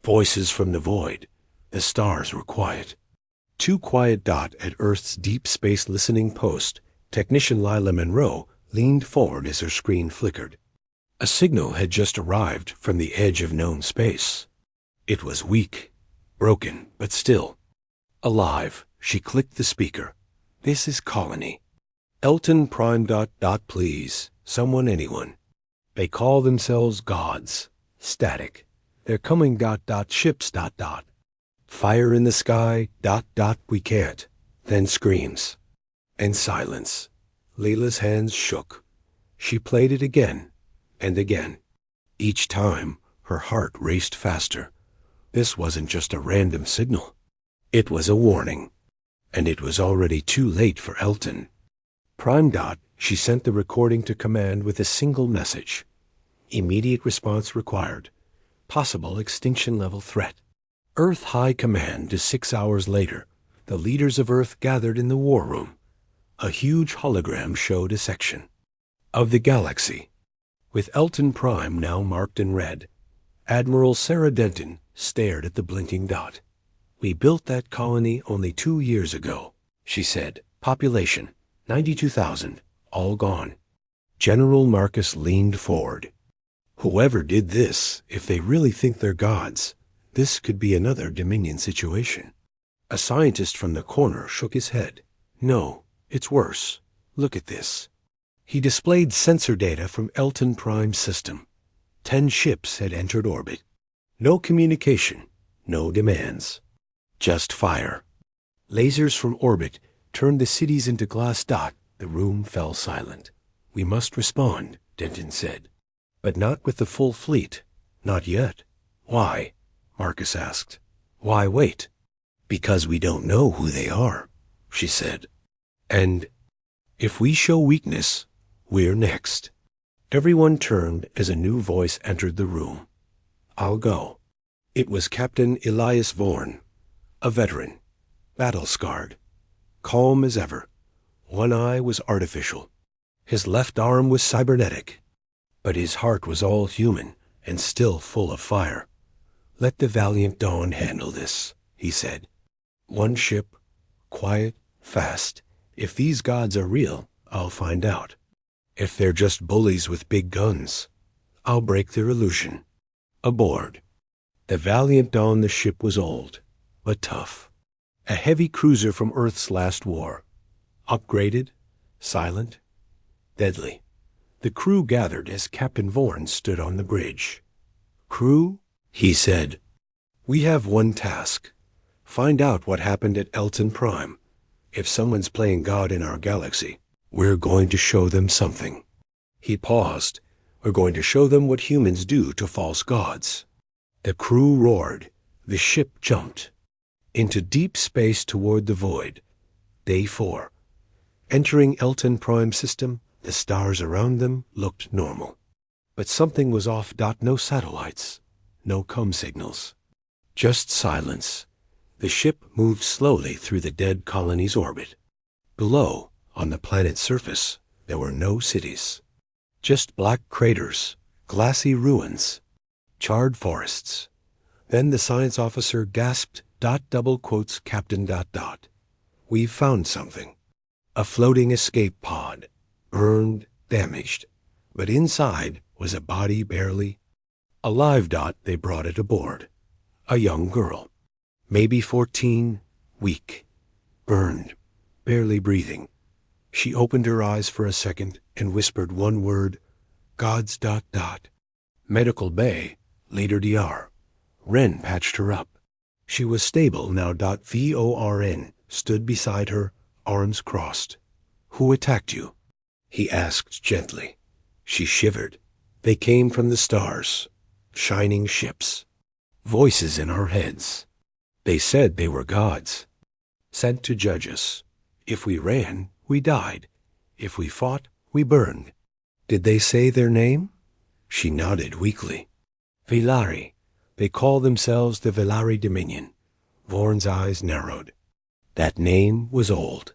Voices from the void. The stars were quiet. Too quiet. At Earth's deep space listening post, technician Lila Monroe leaned forward as her screen flickered. A signal had just arrived from the edge of known space. It was weak, broken, but still alive. She clicked the speaker. This is Colony. Elton Prime. Please, someone, anyone. They call themselves gods. Static. They're coming. Ships. Fire in the sky. We can't. Then screams. And silence. Leila's hands shook. She played it again and again. Each time, her heart raced faster. This wasn't just a random signal. It was a warning. And it was already too late for Elton. Prime. She sent the recording to command with a single message. Immediate response required. Possible extinction-level threat. Earth High Command is 6 hours later. The leaders of Earth gathered in the war room. A huge hologram showed a section of the galaxy, with Elton Prime now marked in red. Admiral Sarah Denton stared at the blinking dot. We built that colony only 2 years ago, she said. Population, 92,000, all gone. General Marcus leaned forward. Whoever did this, if they really think they're gods, this could be another Dominion situation. A scientist from the corner shook his head. No, it's worse. Look at this. He displayed sensor data from Elton Prime's system. 10 ships had entered orbit. No communication, no demands. Just fire. Lasers from orbit turned the cities into glass. The room fell silent. We must respond, Denton said. But not with the full fleet. Not yet. Why? Marcus asked. Why wait? Because we don't know who they are, she said. And if we show weakness, we're next. Everyone turned as a new voice entered the room. I'll go. It was Captain Elias Vorn, a veteran, battle-scarred, calm as ever. One eye was artificial. His left arm was cybernetic. But his heart was all human and still full of fire. Let the valiant Dawn handle this, he said. One ship, quiet, fast. If these gods are real, I'll find out. If they're just bullies with big guns, I'll break their illusion. Aboard. The valiant Dawn. The ship was old, but tough. A heavy cruiser from Earth's last war. Upgraded, silent, deadly. The crew gathered as Captain Vorn stood on the bridge. Crew, he said, we have one task. Find out what happened at Elton Prime. If someone's playing God in our galaxy, we're going to show them something. He paused. We're going to show them what humans do to false gods. The crew roared. The ship jumped. Into deep space toward the void. Day 4. Entering Elton Prime system, the stars around them looked normal. But something was off. No satellites. No comm signals. Just silence. The ship moved slowly through the dead colony's orbit. Below, on the planet's surface, there were no cities. Just black craters, glassy ruins, charred forests. Then the science officer gasped, Captain. We've found something. A floating escape pod. Burned, damaged. But inside was a body barely alive. They brought it aboard. A young girl. Maybe 14, weak, burned, barely breathing. She opened her eyes for a second and whispered one word, Gods. Medical Bay, later DR. Wren patched her up. She was stable now. Vorn stood beside her, arms crossed. Who attacked you? He asked gently. She shivered. They came from the stars, shining ships. Voices in our heads. They said they were gods, sent to judge us. If we ran, we died. If we fought, we burned. Did they say their name? She nodded weakly. Velari. They call themselves the Velari Dominion. Vorn's eyes narrowed. That name was old.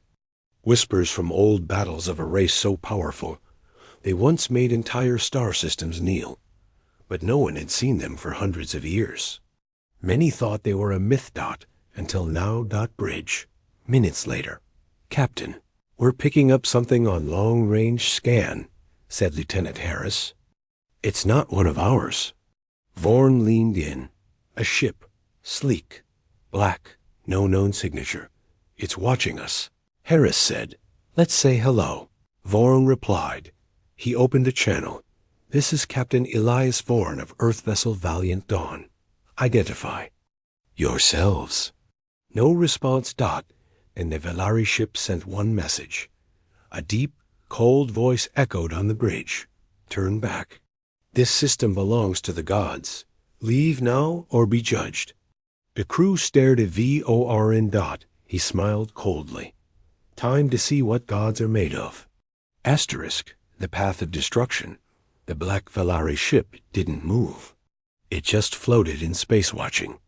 Whispers from old battles of a race so powerful, they once made entire star systems kneel. But no one had seen them for hundreds of years. Many thought they were a myth. Until now. Bridge. Minutes later. Captain, we're picking up something on long-range scan, said Lieutenant Harris. It's not one of ours. Vorn leaned in. A ship. Sleek. Black. No known signature. It's watching us. Harris said, let's say hello. Vorn replied. He opened a channel. This is Captain Elias Vorn of Earth Vessel Valiant Dawn. Identify. Yourselves. No response. And the Velari ship sent one message. A deep, cold voice echoed on the bridge. Turn back. This system belongs to the gods. Leave now or be judged. The crew stared at Vorn. He smiled coldly. Time to see what gods are made of. Asterisk, the path of destruction. The black Velari ship didn't move. It just floated in space watching.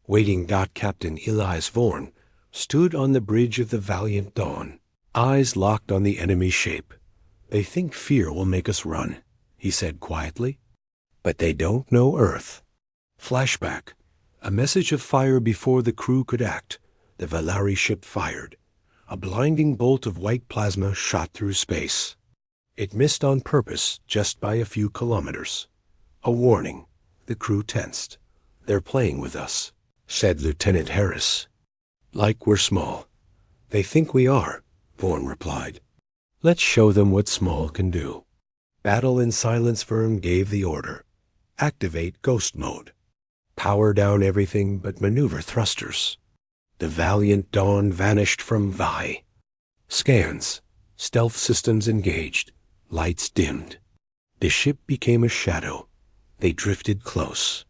Waiting. Captain Elias Vorn stood on the bridge of the Valiant Dawn, eyes locked on the enemy shape. They think fear will make us run, he said quietly. But they don't know Earth. Flashback. A message of fire before the crew could act. The Velari ship fired. A blinding bolt of white plasma shot through space. It missed on purpose just by a few kilometers. A warning. The crew tensed. They're playing with us, said Lieutenant Harris. Like we're small. They think we are, Vorn replied. Let's show them what small can do. Battle in Silence Firm gave the order. Activate ghost mode. Power down everything but maneuver thrusters. The Valiant Dawn vanished from Vi. Scans. Stealth systems engaged. Lights dimmed. The ship became a shadow. They drifted close.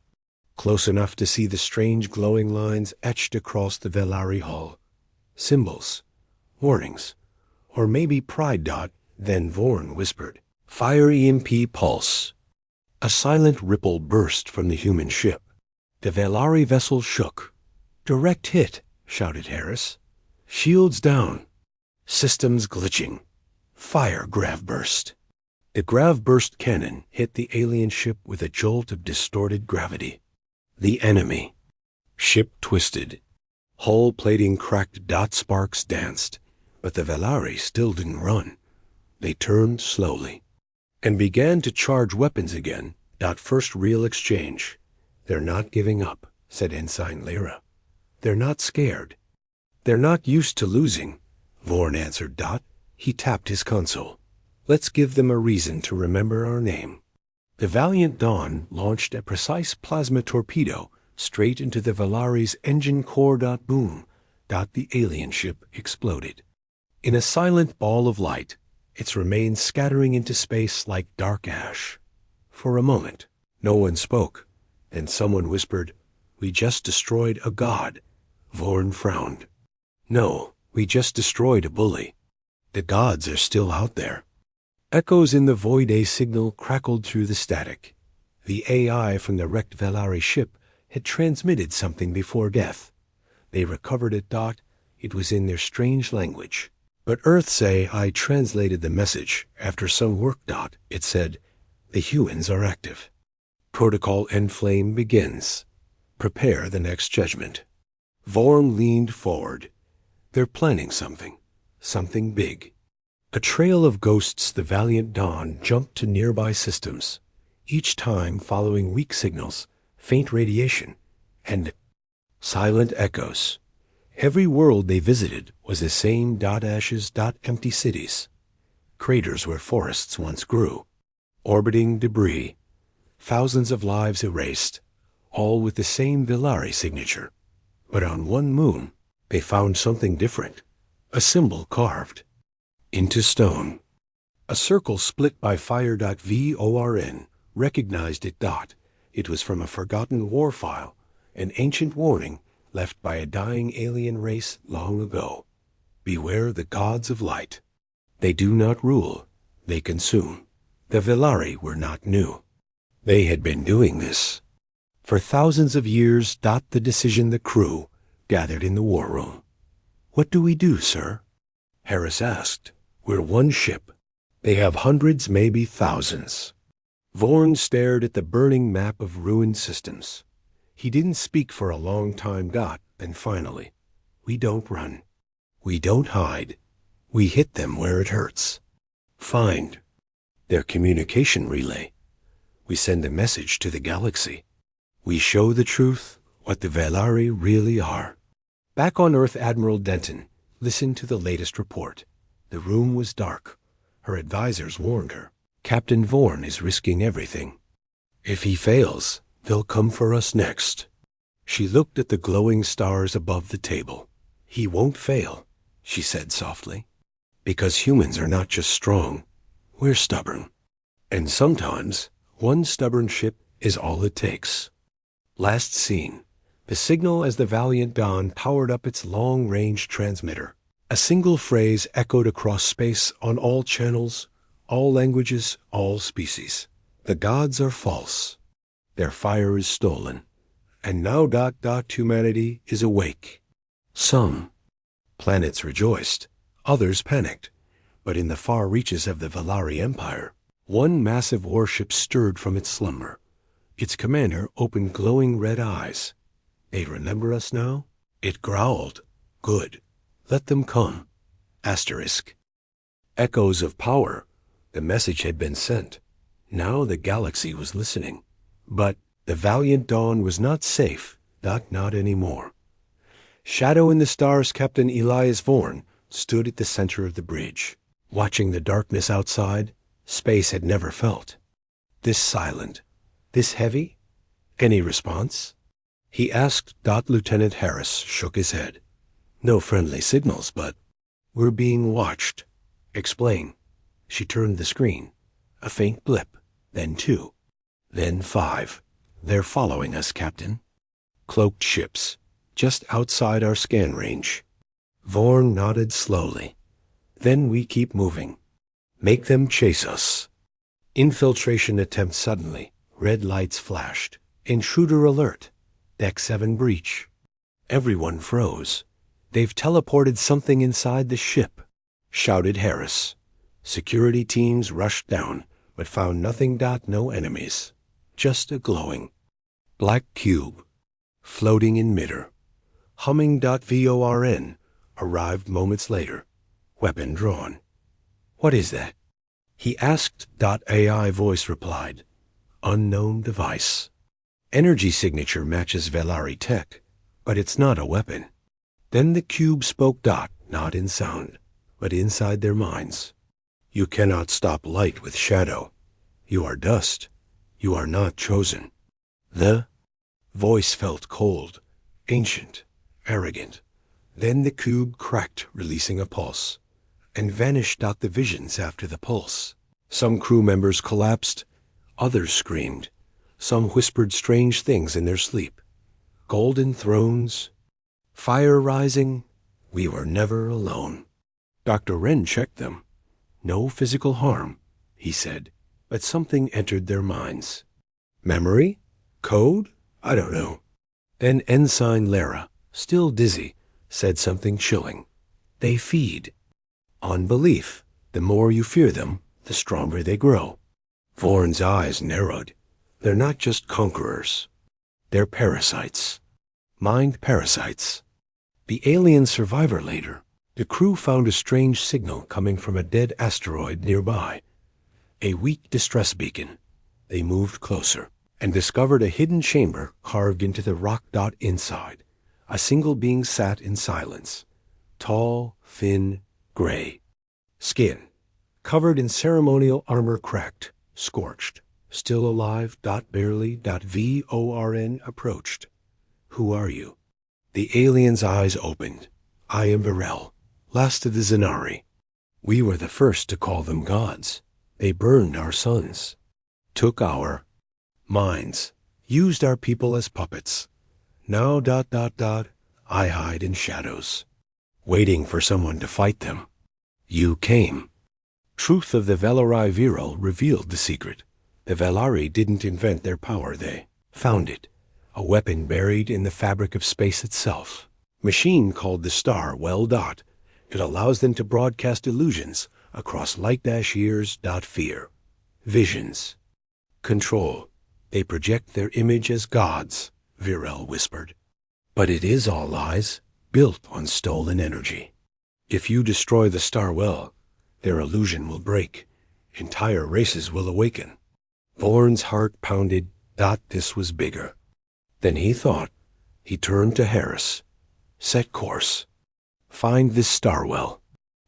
Close enough to see the strange glowing lines etched across the Velari hull. Symbols. Warnings. Or maybe pride. Then Vorn whispered, Fire EMP pulse. A silent ripple burst from the human ship. The Velari vessel shook. Direct hit, shouted Harris. Shields down. Systems glitching. Fire grav burst. The grav burst cannon hit the alien ship with a jolt of distorted gravity. The enemy. Ship twisted. Hull plating cracked. Sparks danced. But the Velari still didn't run. They turned slowly and began to charge weapons again. First real exchange. They're not giving up, said Ensign Lyra. They're not scared. They're not used to losing, Vorn answered. He tapped his console. Let's give them a reason to remember our name. The Valiant Dawn launched a precise plasma torpedo straight into the Velari's engine core. Boom. The alien ship exploded. In a silent ball of light, its remains scattering into space like dark ash. For a moment, no one spoke. Then someone whispered, We just destroyed a god. Vorn frowned. No, we just destroyed a bully. The gods are still out there. Echoes in the void. A signal crackled through the static. The AI from the wrecked Velari ship had transmitted something before death. They recovered it. It was in their strange language. But Earth's AI translated the message after some work. It said, The humans are active. Protocol Enflame begins. Prepare the next judgment. Vorn leaned forward. They're planning something. Something big. A trail of ghosts. The Valiant Dawn jumped to nearby systems, each time following weak signals, faint radiation, and silent echoes. Every world they visited was the same. Ashes. Empty cities. Craters where forests once grew. Orbiting debris. Thousands of lives erased, all with the same Velari signature. But on one moon, they found something different. A symbol carved into stone. A circle split by fire. Vorn recognized it. It was from a forgotten war file, an ancient warning left by a dying alien race long ago. Beware the gods of light. They do not rule, they consume. The Velari were not new. They had been doing this for thousands of years. The decision. The crew gathered in the war room. What do we do, sir? Harris asked. We're one ship. They have hundreds, maybe thousands. Vorn stared at the burning map of ruined systems. He didn't speak for a long time. Then finally, we don't run. We don't hide. We hit them where it hurts. Find their communication relay. We send a message to the galaxy. We show the truth, what the Velari really are. Back on Earth, Admiral Denton listened to the latest report. The room was dark. Her advisors warned her. Captain Vorn is risking everything. If he fails, they'll come for us next. She looked at the glowing stars above the table. He won't fail, she said softly. Because humans are not just strong, we're stubborn. And sometimes, one stubborn ship is all it takes. Last scene. The signal as the Valiant Dawn powered up its long-range transmitter. A single phrase echoed across space on all channels, all languages, all species. The gods are false. Their fire is stolen. And now humanity is awake. Some planets rejoiced, others panicked. But in the far reaches of the Velari Empire, one massive warship stirred from its slumber. Its commander opened glowing red eyes. They remember us now? It growled. Good. Let them come. Asterisk. Echoes of power. The message had been sent. Now the galaxy was listening. But the Valiant Dawn was not safe. Not anymore. Shadow in the stars, Captain Elias Vorn stood at the center of the bridge. Watching the darkness outside, space had never felt. This silent. This heavy? Any response? He asked. Lieutenant Harris shook his head. No friendly signals, but we're being watched. Explain. She turned the screen. A faint blip, then 2, then 5. They're following us, Captain. Cloaked ships, just outside our scan range. Vorn nodded slowly. Then we keep moving. Make them chase us. Infiltration attempt suddenly. Red lights flashed. Intruder alert. Deck 7 breach. Everyone froze. They've teleported something inside the ship, shouted Harris. Security teams rushed down, but found nothing. No enemies. Just a glowing black cube, floating in midair. Humming. VORN arrived moments later, weapon drawn. What is that? He asked. AI voice replied. Unknown device. Energy signature matches Velari tech, but it's not a weapon. Then the cube spoke. Not in sound, but inside their minds. You cannot stop light with shadow. You are dust. You are not chosen. The voice felt cold, ancient, arrogant. Then the cube cracked, releasing a pulse, and vanished. The visions after the pulse. Some crew members collapsed. Others screamed. Some whispered strange things in their sleep. Golden thrones. Fire rising. We were never alone. Dr. Wren checked them. No physical harm, he said, but something entered their minds. Memory? Code? I don't know. Then Ensign Lara, still dizzy, said something chilling. They feed on belief. The more you fear them, the stronger they grow. Vorn's eyes narrowed. They're not just conquerors. They're parasites. Mind parasites. The alien survivor later. The crew found a strange signal coming from a dead asteroid nearby. A weak distress beacon. They moved closer and discovered a hidden chamber carved into the rock. Inside, a single being sat in silence. Tall, thin, gray. Skin, covered in ceremonial armor, cracked, scorched. Still alive. Barely. VORN approached. Who are you? The alien's eyes opened. I am Varel, last of the Zenari. We were the first to call them gods. They burned our sons, took our minds, used our people as puppets. Now. I hide in shadows, waiting for someone to fight them. You came. Truth of the Velari Viral revealed the secret. The Velari didn't invent their power, they found it. A weapon buried in the fabric of space itself. Machine called the Star. It allows them to broadcast illusions across light-years. Fear. Visions. Control. They project their image as gods. Virel whispered. But it is all lies, built on stolen energy. If you destroy the star well, their illusion will break. Entire races will awaken. Vorn's heart pounded. This was bigger than he thought. He turned to Harris. Set course. Find this star well.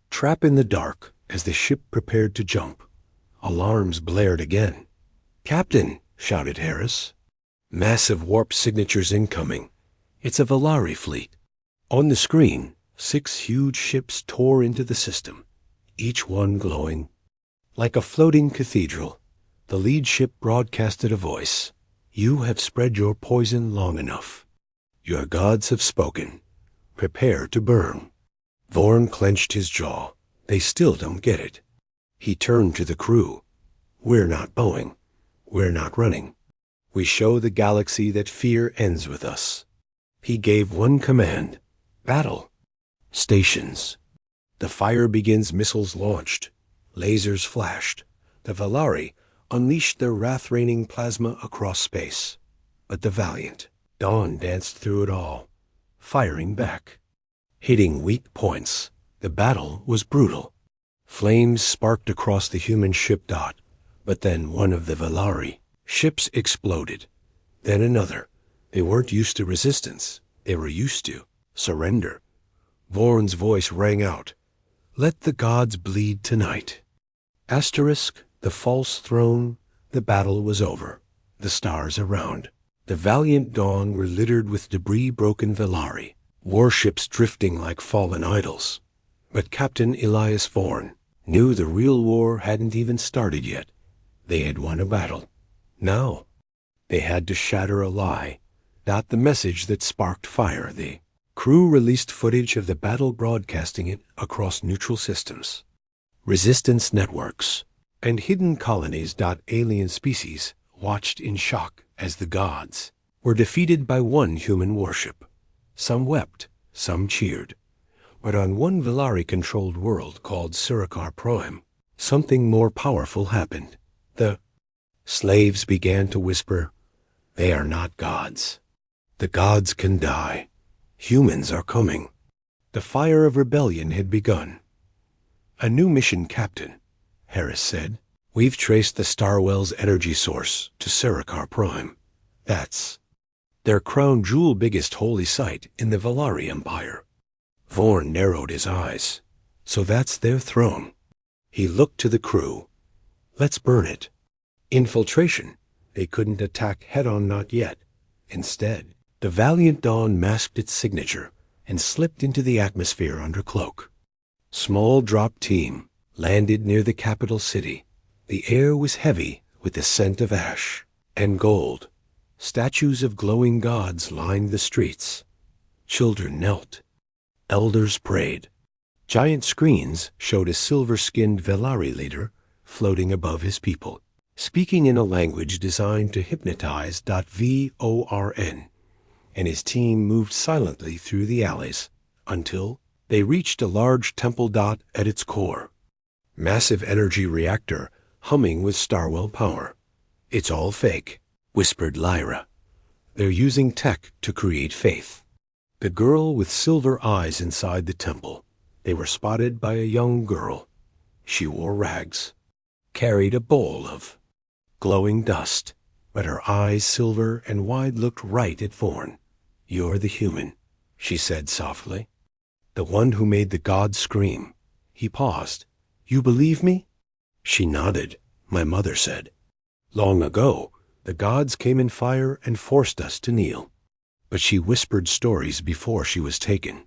Trap in the dark as the ship prepared to jump. Alarms blared again. Captain, shouted Harris. Massive warp signatures incoming. It's a Valari fleet. On the screen, 6 huge ships tore into the system, each one glowing. Like a floating cathedral, the lead ship broadcasted a voice. You have spread your poison long enough. Your gods have spoken. Prepare to burn. Vorn clenched his jaw. They still don't get it. He turned to the crew. We're not bowing. We're not running. We show the galaxy that fear ends with us. He gave one command. Battle. Stations. The fire begins. Missiles launched. Lasers flashed. The Valari unleashed their wrath-raining plasma across space. But the valiant Dawn danced through it all, firing back. Hitting weak points, the battle was brutal. Flames sparked across the human ship. But then one of the Valari ships exploded. Then another. They weren't used to resistance. They were used to surrender. Vorn's voice rang out. Let the gods bleed tonight. The false throne. The battle was over. The stars around the valiant Dawn were littered with debris-broken Valari, warships drifting like fallen idols. But Captain Elias Vorn knew the real war hadn't even started yet. They had won a battle. Now, they had to shatter a lie. The message that sparked fire. The crew released footage of the battle, broadcasting it across neutral systems, resistance networks, and hidden colonies. Alien species watched in shock as the gods were defeated by one human warship. Some wept, some cheered. But on one Valari-controlled world called Sirikar Prime, something more powerful happened. The slaves began to whisper, they are not gods. The gods can die. Humans are coming. The fire of rebellion had begun. A new mission, Captain, Harris said. We've traced the Starwell's energy source to Sirikar Prime. That's their crown jewel, biggest holy site in the Valari Empire. Vorn narrowed his eyes. So that's their throne. He looked to the crew. Let's burn it. Infiltration. They couldn't attack head-on, not yet. Instead, the valiant Dawn masked its signature and slipped into the atmosphere under cloak. Small drop team landed near the capital city. The air was heavy with the scent of ash and gold. Statues of glowing gods lined the streets. Children knelt. Elders prayed. Giant screens showed a silver-skinned Valari leader floating above his people, speaking in a language designed to hypnotize. Vorn and his team moved silently through the alleys until they reached a large temple. At its core, massive energy reactor humming with Starwell power. It's all fake, whispered Lyra. They're using tech to create faith. The girl with silver eyes inside the temple. They were spotted by a young girl. She wore rags, carried a bowl of glowing dust, but her eyes, silver and wide, looked right at Vorn. You're the human, she said softly. The one who made the gods scream. He paused. You believe me? She nodded. My mother said. Long ago, the gods came in fire and forced us to kneel. But she whispered stories before she was taken.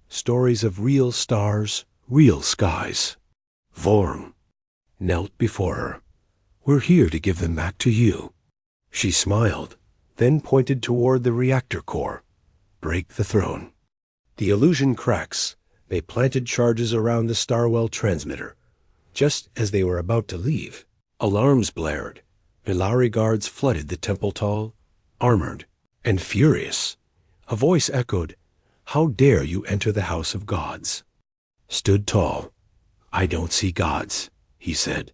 Stories of real stars, real skies. Vorn knelt before her. We're here to give them back to you. She smiled, then pointed toward the reactor core. Break the throne. The illusion cracks. They planted charges around the Starwell transmitter. Just as they were about to leave, alarms blared. Valari guards flooded the temple, tall, armored, and furious. A voice echoed, How dare you enter the house of gods? Stood tall. I don't see gods, he said.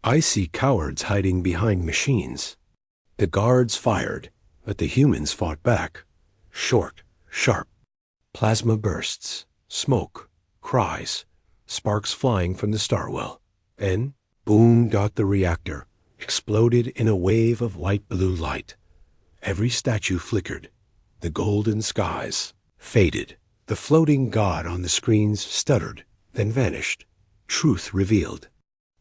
I see cowards hiding behind machines. The guards fired. But the humans fought back. Short, sharp. Plasma bursts, smoke, cries, sparks flying from the starwell. Then, boom! The reactor exploded in a wave of white-blue light. Every statue flickered. The golden skies faded. The floating god on the screens stuttered, then vanished. Truth revealed.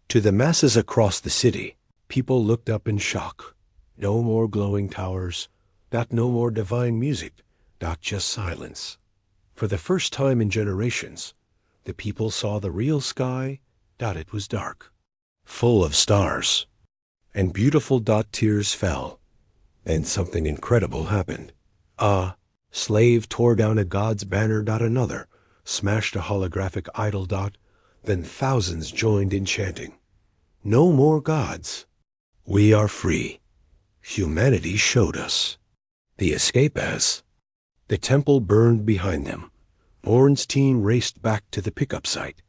To the masses across the city, people looked up in shock. No more glowing towers, no more divine music, just silence. For the first time in generations, the people saw the real sky. It was dark, full of stars, and beautiful. Tears fell. Then something incredible happened. A slave tore down a god's banner. Another smashed a holographic idol. Then thousands joined in chanting, "No more gods. We are free. Humanity showed us." The escape as the temple burned behind them. Vorn's team raced back to the pickup site.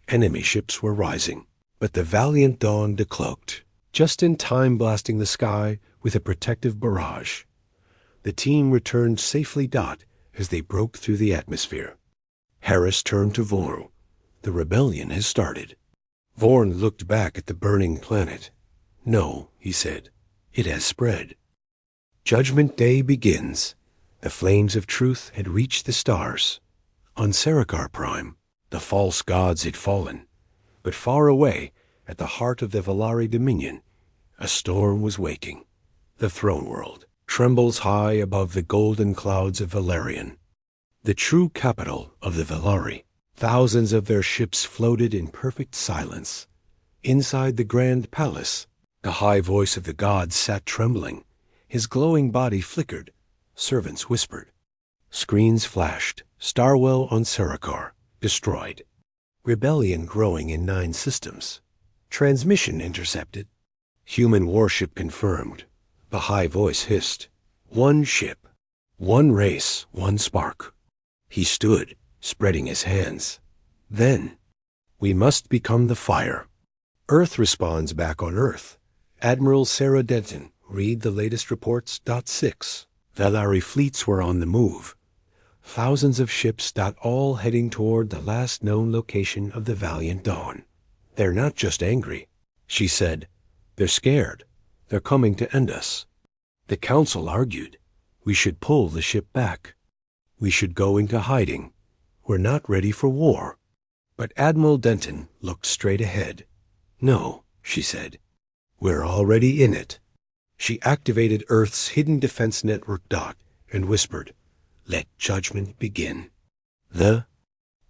Enemy ships were rising, but the valiant Dawn decloaked, just in time, blasting the sky with a protective barrage. The team returned safely. As they broke through the atmosphere. Harris turned to Vorn. "The rebellion has started." Vorn looked back at the burning planet. "No," he said, "it has spread. Judgment Day begins." The flames of truth had reached the stars. On Sarikar Prime, the false gods had fallen. But far away, at the heart of the Valari Dominion, a storm was waking. The throne world trembles high above the golden clouds of Valerian. The true capital of the Valari. Thousands of their ships floated in perfect silence. Inside the grand palace, the high voice of the god sat trembling. His glowing body flickered. Servants whispered. Screens flashed. Starwell on Sarikar, destroyed. Rebellion growing in 9 systems. Transmission intercepted. Human warship confirmed. The high voice hissed. One ship. One race. One spark. He stood, spreading his hands. Then, we must become the fire. Earth responds back on Earth. Admiral Sarah Denton, read the latest reports. 6. Valari fleets were on the move. Thousands of ships. All heading toward the last known location of the Valiant Dawn. They're not just angry, she said. They're scared. They're coming to end us. The council argued. We should pull the ship back. We should go into hiding. We're not ready for war. But Admiral Denton looked straight ahead. No, she said. We're already in it. She activated Earth's hidden defense network. And whispered, let judgment begin. The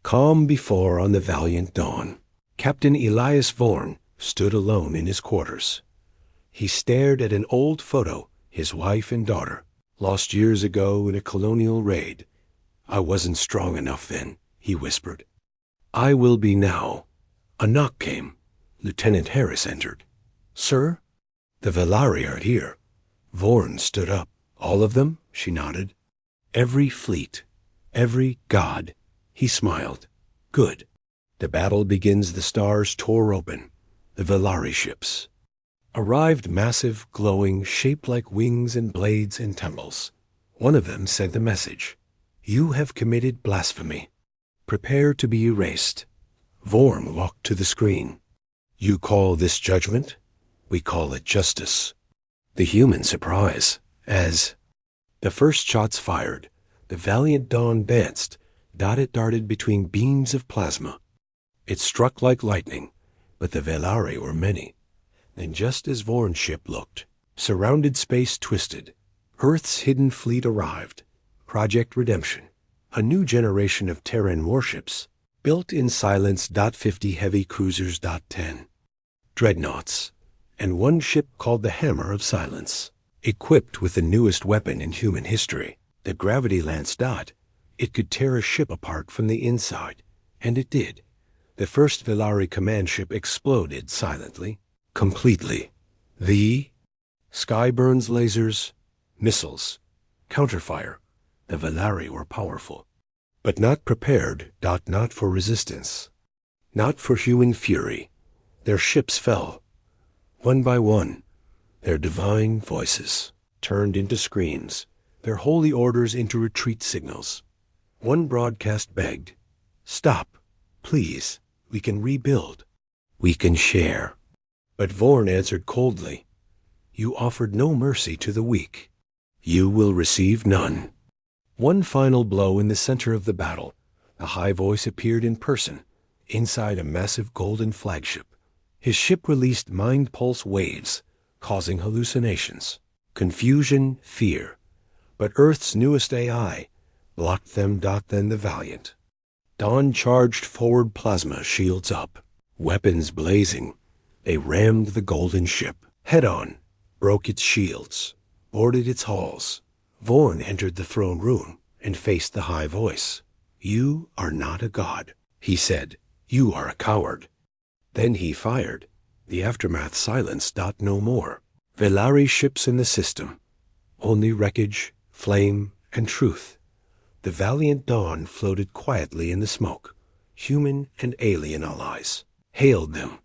calm before on the Valiant Dawn. Captain Elias Vorn stood alone in his quarters. He stared at an old photo, his wife and daughter, lost years ago in a colonial raid. I wasn't strong enough then, he whispered. I will be now. A knock came. Lieutenant Harris entered. Sir? The Valari are here. Vorn stood up. All of them? She nodded. Every fleet. Every god. He smiled. Good. The battle begins. The stars tore open. The Valari ships. Arrived massive, glowing, shaped like wings and blades and temples. One of them sent a message. You have committed blasphemy. Prepare to be erased. Vorn walked to the screen. You call this judgment? We call it justice. The human surprise, as the first shots fired, the Valiant Dawn danced. It darted between beams of plasma. It struck like lightning, but the Valari were many. Then just as Vorn's ship looked, surrounded space twisted. Earth's hidden fleet arrived. Project Redemption. A new generation of Terran warships, built in silence. 50 heavy cruisers. 10 dreadnoughts, and one ship called the Hammer of Silence, equipped with the newest weapon in human history, the Gravity Lance. It could tear a ship apart from the inside, and it did. The first Valari command ship exploded silently, completely. The Skyburns lasers, missiles, counterfire. The Valari were powerful, but not prepared. Not for resistance, not for human fury. Their ships fell, one by one, their divine voices turned into screens, their holy orders into retreat signals. One broadcast begged, "Stop, please. We can rebuild. We can share." But Vorn answered coldly, "You offered no mercy to the weak. You will receive none." One final blow in the center of the battle. The high voice appeared in person, inside a massive golden flagship. His ship released mind pulse waves, causing hallucinations, confusion, fear. But Earth's newest AI blocked them. Then the Valiant Dawn charged forward, plasma shields up, weapons blazing. They rammed the golden ship head-on, broke its shields, boarded its hulls. Vorn entered the throne room and faced the high voice. "You are not a god," he said. "You are a coward." Then he fired. The aftermath silenced. No more Velari ships in the system. Only wreckage, flame, and truth. The Valiant Dawn floated quietly in the smoke. Human and alien allies hailed them.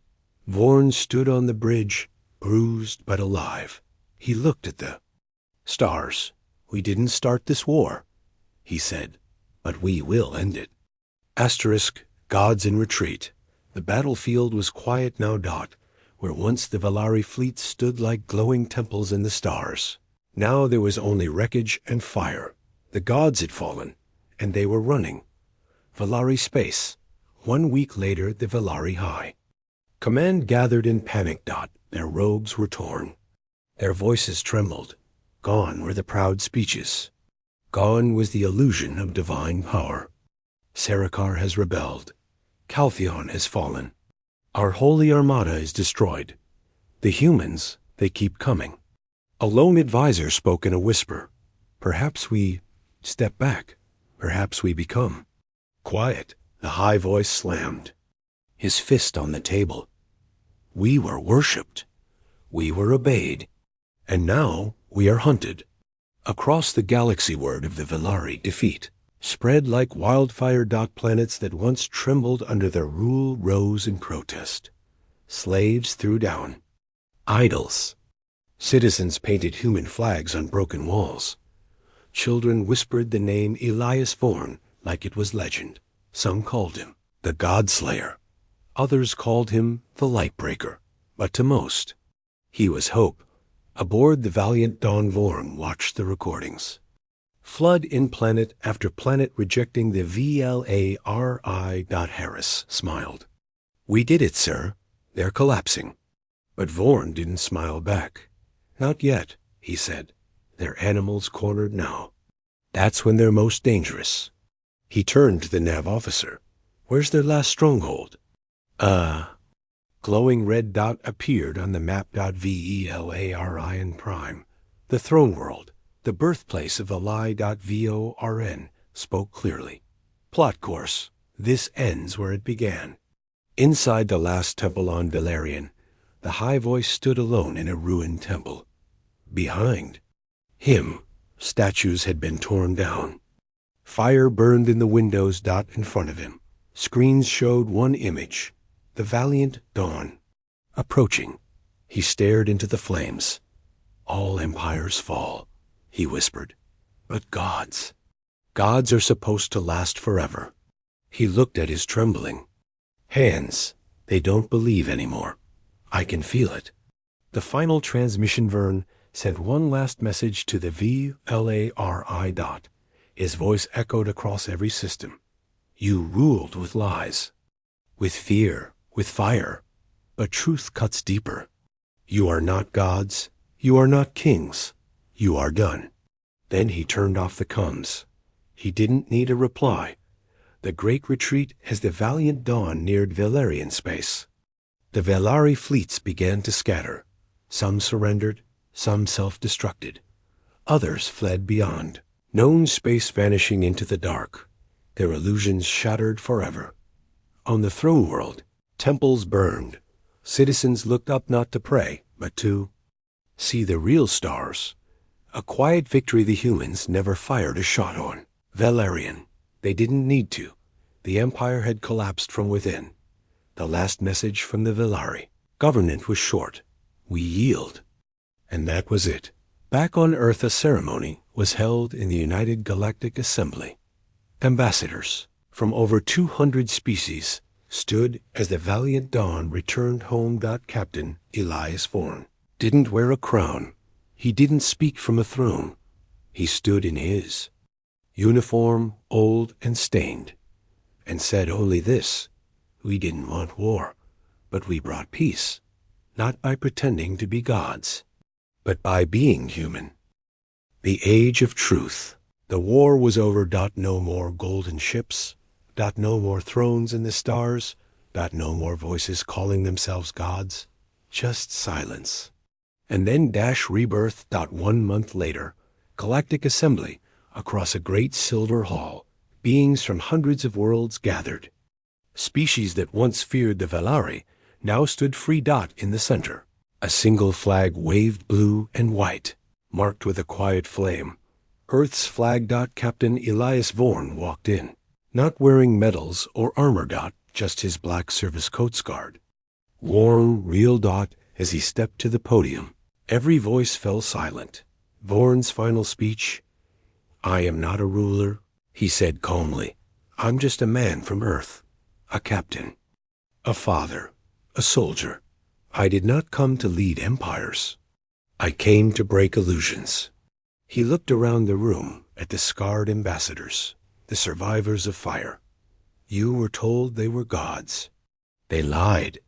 Vorn stood on the bridge, bruised but alive. He looked at the stars. "We didn't start this war," he said, "but we will end it." Asterisk, gods in retreat. The battlefield was quiet now. Where once the Velari fleet stood like glowing temples in the stars. Now there was only wreckage and fire. The gods had fallen, and they were running. Velari space. 1 week later, the Velari High Command gathered in panic. Their robes were torn. Their voices trembled. Gone were the proud speeches. Gone was the illusion of divine power. Sarikar has rebelled. Caltheon has fallen. Our holy armada is destroyed. The humans, they keep coming. A lone advisor spoke in a whisper. Perhaps we step back. Perhaps we become. Quiet. The high voice slammed, his fist on the table. We were worshipped. We were obeyed. And now we are hunted. Across the galaxy, word of the Velari defeat spread like wildfire. Planets that once trembled under their rule rose in protest. Slaves threw down idols. Citizens painted human flags on broken walls. Children whispered the name Elias Vorn like it was legend. Some called him the Godslayer. Others called him the Lightbreaker. But to most, he was hope. Aboard the Valiant Dawn, Vorn watched the recordings. Flood in planet after planet rejecting the VLARI. Harris smiled. "We did it, sir. They're collapsing." But Vorn didn't smile back. "Not yet," he said. "They're animals cornered now. That's when they're most dangerous." He turned to the nav officer. "Where's their last stronghold?" Glowing red dot appeared on the map. VELARI in prime. The throne world, the birthplace of VORN, spoke clearly. Plot course. This ends where it began. Inside the last temple on Valerian, the high voice stood alone in a ruined temple. Behind him, statues had been torn down. Fire burned in the windows. In front of him, screens showed one image, the Valiant Dawn. Approaching, he stared into the flames. "All empires fall," he whispered. "But gods are supposed to last forever." He looked at his trembling hands. "They don't believe anymore. I can feel it." The final transmission, Vern sent one last message to the VLARI. His voice echoed across every system. "You ruled with lies, with fear, with fire, but truth cuts deeper. You are not gods. You are not kings. You are done." Then he turned off the comms. He didn't need a reply. The great retreat as the Valiant Dawn neared Valerian space. The Velari fleets began to scatter. Some surrendered, some self-destructed. Others fled beyond, known space vanishing into the dark, their illusions shattered forever. On the throne world, temples burned. Citizens looked up not to pray, but to see the real stars. A quiet victory the humans never fired a shot on. Valerian. They didn't need to. The empire had collapsed from within. The last message from the Velari. Government was short. We yield. And that was it. Back on Earth, a ceremony was held in the United Galactic Assembly. Ambassadors from over 200 species stood as the valiant Dawn returned home. Captain Elias Vorn didn't wear a crown. He didn't speak from a throne. He stood in his uniform, old and stained, and said only this: we didn't want war, but we brought peace, not by pretending to be gods, but by being human. The age of truth. The war was over. No more golden ships. No more thrones in the stars. No more voices calling themselves gods. Just silence. And then rebirth. 1 month later, Galactic Assembly, across a great silver hall, beings from hundreds of worlds gathered. Species that once feared the Valari now stood free. In the center, a single flag waved, blue and white, marked with a quiet flame. Earth's flag. Captain Elias Vorn walked in, not wearing medals or armor. Just his black service coat's guard. Warm, real. As he stepped to the podium, every voice fell silent. Vorn's final speech: I am not a ruler, he said calmly. I'm just a man from Earth, a captain, a father, a soldier. I did not come to lead empires. I came to break illusions. He looked around the room at the scarred ambassadors, the survivors of fire. You were told they were gods. They lied.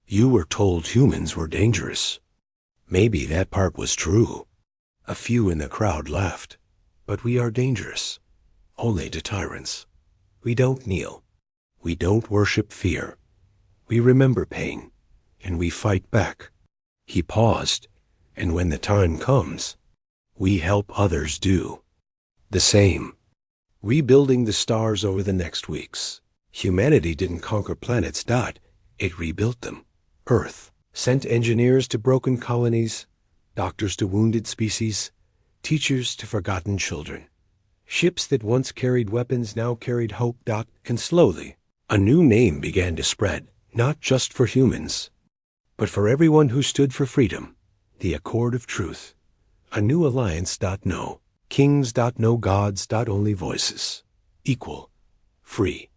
You were told humans were dangerous. Maybe that part was true. A few in the crowd laughed. But we are dangerous. Only to tyrants. We don't kneel. We don't worship fear. We remember pain, and we fight back. He paused, and when the time comes, we help others do the same. Rebuilding the stars over the next weeks. Humanity didn't conquer planets. It rebuilt them. Earth sent engineers to broken colonies, doctors to wounded species, teachers to forgotten children. Ships that once carried weapons now carried hope. And slowly, a new name began to spread, not just for humans, but for everyone who stood for freedom. The Accord of Truth. A new alliance. No kings. No gods. Only voices. Equal. Free.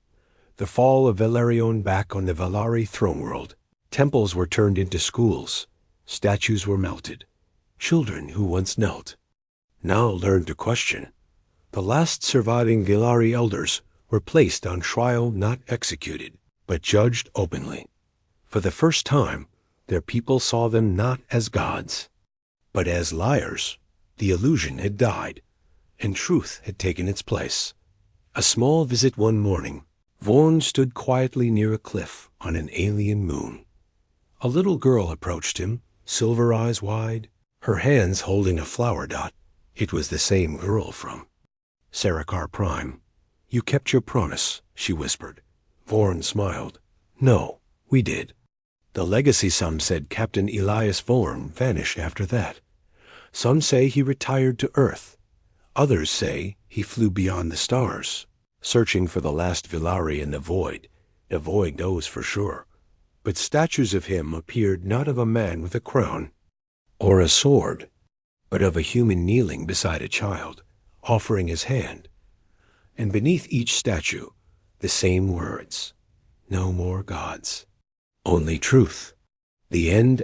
The fall of Valerion. Back on the Valari throne world. Temples were turned into schools. Statues were melted. Children who once knelt now learned to question. The last surviving Valari elders were placed on trial, not executed, but judged openly. For the first time, their people saw them not as gods, but as liars. The illusion had died, and truth had taken its place. A small visit one morning. Vorn stood quietly near a cliff on an alien moon. A little girl approached him, silver eyes wide, her hands holding a flower. It was the same girl from Sarakar Prime. You kept your promise, she whispered. Vorn smiled. No, we did. The legacy, some said Captain Elias Vorn vanished after that. Some say he retired to Earth. Others say he flew beyond the stars, searching for the last Valari in the void. The void knows for sure. But statues of him appeared, not of a man with a crown or a sword, but of a human kneeling beside a child, offering his hand. And beneath each statue, the same words: no more gods, only truth. The end.